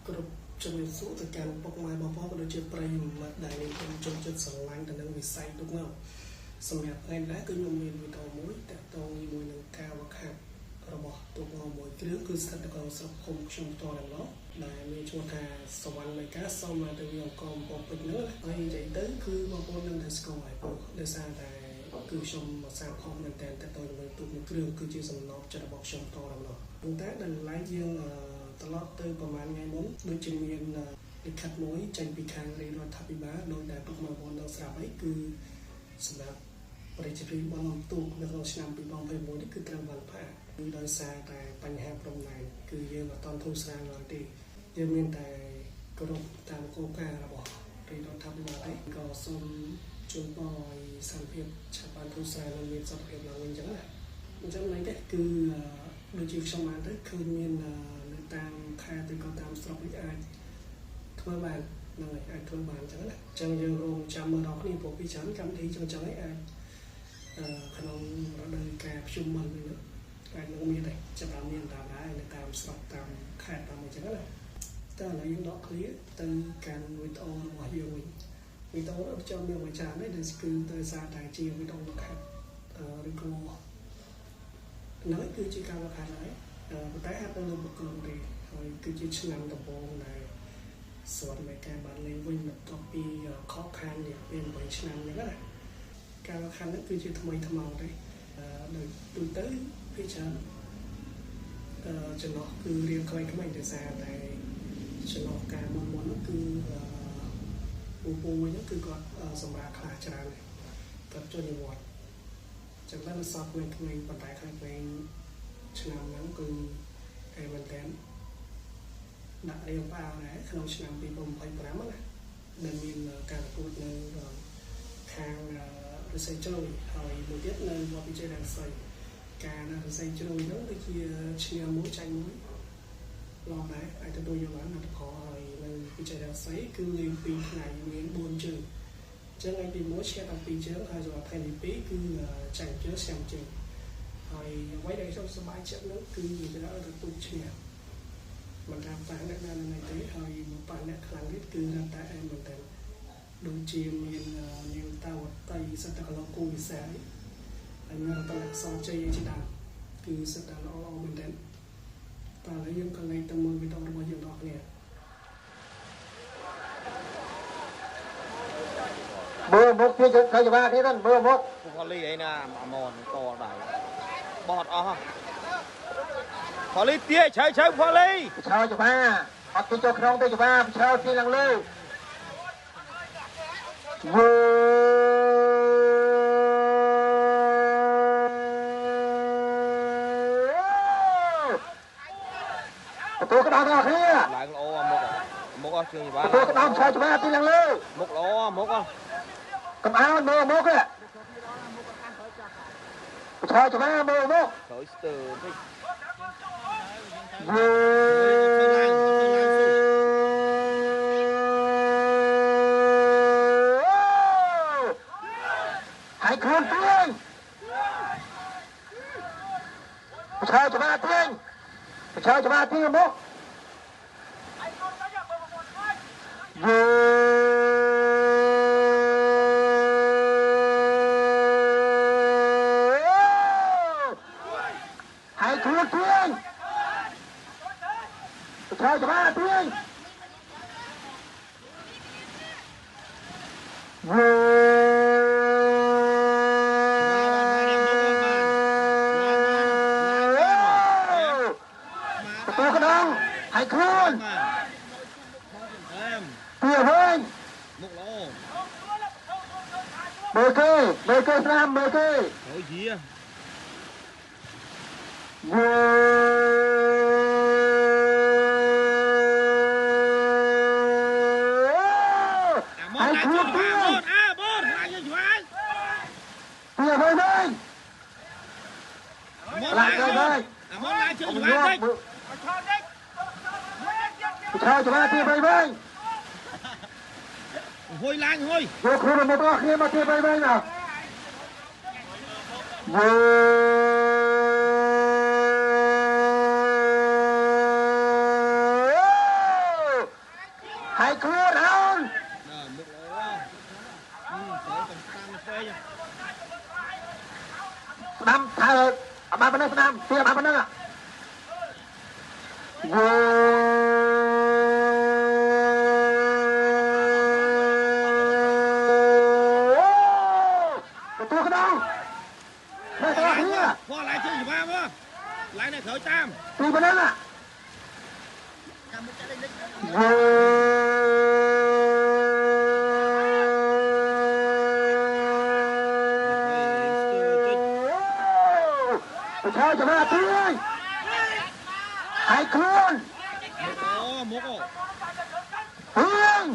គ្រប់ជំនាញសុខទៅកាន់ពុកម៉ែបងប្អូនក៏ដូចជាប្រិយមិត្តដែលខ្ញុំចូលចិត្តស្រឡាញ់ទៅនឹងវិស័យទូកនោះសម្រាប់ថ្ងៃនេះគឺខ្ញុំមានវីដេអូមួយតាក់ទងជាមួយនឹងការវឹកហាត់របស់ទូកនោះមួយគ្រឿងគឺស្ថិតនៅក្នុងស្រុកភូមិខ្ញុំផ្ទាល់ឡើយដែលមានឈ្មោះថាសវណ្ណនៃការសូមមកទៅវាអង្គមពពេញនោះហើយនិយាយទៅគឺបងប្អូននឹងតែស្គាល់ហើយព្រោះដោយសារតែគឺខ្ញុំមកសាកផងមែនតើតើទៅនឹងទូកមួយគ្រឿងគឺជាសំណពចិត្តរបស់ខ្ញុំផ្ទាល់ឡើយប៉ុន្តែដល់ឡែកយើងត្រឡប់ទៅប្រហែលថ្ងៃមុនដូចជាមានលិខិតមួយចេញពីខាងរាជរដ្ឋាភិបាលដោយដែលពុកម៉ែបងប្អូននៅស្រាប់អីគឺសម្រាប់ប្រជាពលរដ្ឋបងទូកនៅក្នុងឆ្នាំ2021នេះគឺត្រូវបានផ្អាកគឺដោយសារតែបញ្ហាព្រំដែនគឺយើងអត់ទាន់ធូរស្រាលឡើយទេយើងមានតែគោរពតាមគោលការណ៍របស់រាជរដ្ឋាភិបាលឯងក៏សូមជូនពរឲ្យសន្តិភាពឆាប់បានធូរស្រាលនិងមានសុខភាពឡើងវិញអញ្ចឹងណាអញ្ចឹងនេះគឺដូចជាខ្ញុំបានទៅឃើញមាននៅតាមខេត្តឬក៏តាមស្រុកនេះអាចធ្វើបាននឹងអាចធ្វើបានអញ្ចឹងណាអញ្ចឹងយើងរងចាំមើលដល់គ្នាព្រោះពីច្រើនកម្មវិធីចឹងឯងអាចក្នុងរដូវកាលភ្ជុំមិនវិញអាចនឹងមានដែរចាប់បានមានតាមដែរនៅតាមស្រុកតាមខេត្តតាមអីចឹងណាតើឥឡូវយើងដកឃ្លៀទៅកាន់វីដេអូរបស់យើងវិញវីដេអូរបស់ខ្ញុំមានមួយច្រើនដែរដែលគឺដោយសារតែជាវីដេអូរបស់ខេត្តឬក៏នោះគឺជាការវឹកហាត់ហើយប៉ុន្តែហាត់នៅលើបុគ្គលទេហើយគឺជាឆ្នាំដំបូងដែលស្រុកនៃការបានលេងវិញបន្ទាប់ពីខកខានរយៈពេល8ឆ្នាំអញ្ចឹងណាការវឹកហាត់នេះគឺជាថ្មីថ្មោងទេដោយទូទៅពីច្រើនចំណោះគឺរៀនខ្លីៗដោយសារតែចំណោះការមុននោះគឺពូវិញគឺគាត់សម្រាប់ខ្លះច្រើនគាត់ចូលនិវត្តន៍ចឹងតែសពក្មេងៗប៉ុន្តែខ្លះក្មេងឆ្នាំហ្នឹងគឺឯមែនតើដាក់រៀងផ្អើលដែរក្នុងឆ្នាំ2025ណាដែលមានការប្រកួតនៅខាងរស័យជ្រោយហើយមួយទៀតនៅវត្តវិជ័យរស័យការនៅរស័យជ្រោយហ្នឹងគឺជាឈ្នះមួយចាញ់មួយឡងដែរអាចទទួលយកបានអត់ខហើយនៅវិជ័យរស័យគឺលេង2ថ្ងៃមាន4ជើងចឹងឯទី1ឈ្នះដល់2ជើងហើយសម្រាប់ថ្ងៃទី2គឺចាញ់ជើង7ជើងហើយអ្វីដែលខ្ញុំសប្បាយចិត្តនោះគឺនិយាយទៅទូឈ្នះមិនតាមតាអ្នកណានៅទេហើយមកប៉ះអ្នកខ្លាំងទៀតគឺតែឯងមិនតែដូចជាមាននាងតាវតីសិទ្ធិគឡគូវិសាហើយមានតលសជ័យជាដើមគឺសិទ្ធិល្អមែនតើតើយើងក៏លែងទៅមើលវីដេអូរបស់យើងដល់គ្នាមើលមុខជាខយបាទេហ្នឹងមើលមុខផលីអីណាអាម៉នតដែរបត់អស់ផលីទាឆៅផលីឆៅច្បាអត់ទៅចូលក្នុងទៅច្បាឆៅទីឡើងលើវ៉ាទៅក្តៅដល់គ្នាឡើងល្អមុខអស់ជើងច្បាទៅក្តៅឆៅច្បាទីឡើងលើមុខល្អមុខអស់កំអើមើលមុខហ៎ឆៅច្បាមើលមុខត្រូវស្ទើតិចហើយខ្លួនទៀងឆៅច្បាទៀងឆៅច្បាទៀងមុខហើយខ្លួនទៀងឆៅច្បាទៀងตัวกระดองให้คลื่นเตี้ยเว้ยเบอร์เกอร์สนามเบอร์เกอร์โอ้ยเหี้ยให้คลื่นเตี้ยเตี้ยเว้ยเว้ยหลังเลยเว้ยឆៅច្បាទី3វិញ Hôi lang hôi. Vô khu một đó kia mà kia bay bay nào. hai cua down một lỗ tới tầm tam phê năm thờ ba bên đây năm kia ba bên đây àตัวกระดองไม่ตัวเฮีย พ่อไล่ชื่ออยู่บ้านพ่อไล่ในเขาตาม ตีไปนั่นอ่ะไปเช่าจะมาตีให้ครูน một ổ เฮือง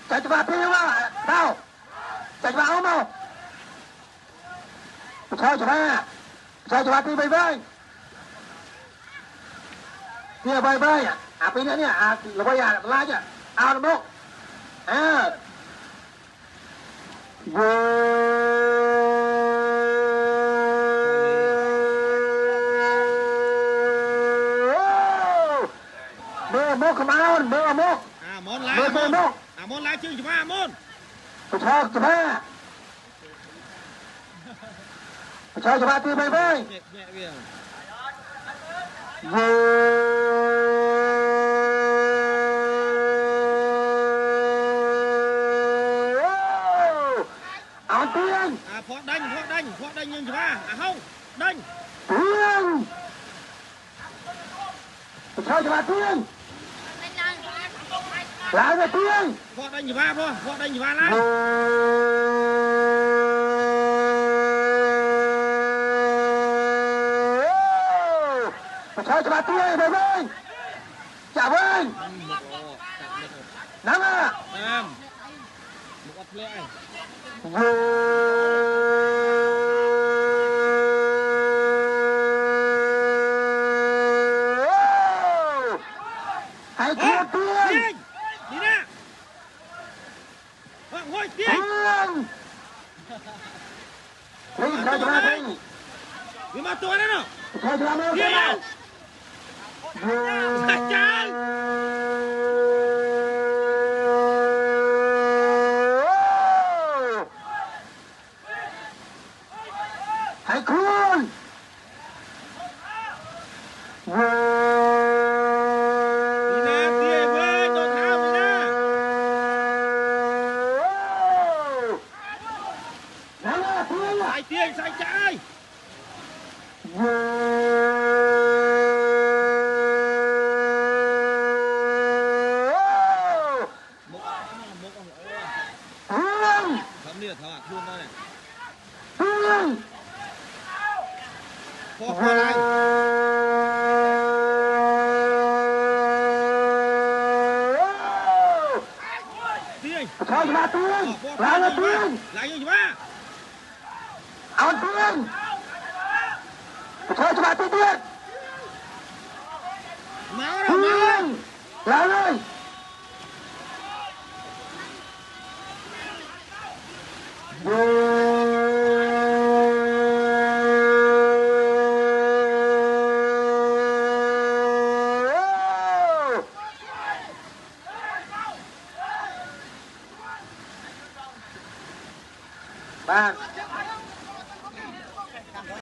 chạy cho bà phi không ạ? Sao? Chạy cho bà không đâu? Sao cho bà phi bay bay? Kia bay bay à? À phi nữa nè, à là bay à, la chứ? Ao làm đâu? À. Mơ mơ come on, mơ mơ. món lá món lá chương ba món cho ba tư bay bay nhẹ kìa áo tiên phó đánh nhưng ba không đánh tiên cho ba tiên lại về tiên phó đánh ba thôi phó đánh ba lại cho ba tiên về bên chào bên nắm à một ấp lệ hãy thua tiên đi nè ngồi tiên tiên sao cho ba tiên vì mà tôi đấy nào sao cho ba tiên nào chạy hãy khuôn đi nè tia với tôi tháo đi nè sai tiên sai trái thấm liệt hả thương đây này phó lại tiên sao cho ba tiên lại là tiên lại như ba áo tiên sao cho ba tiên tiên máu đâu máu lại đây ba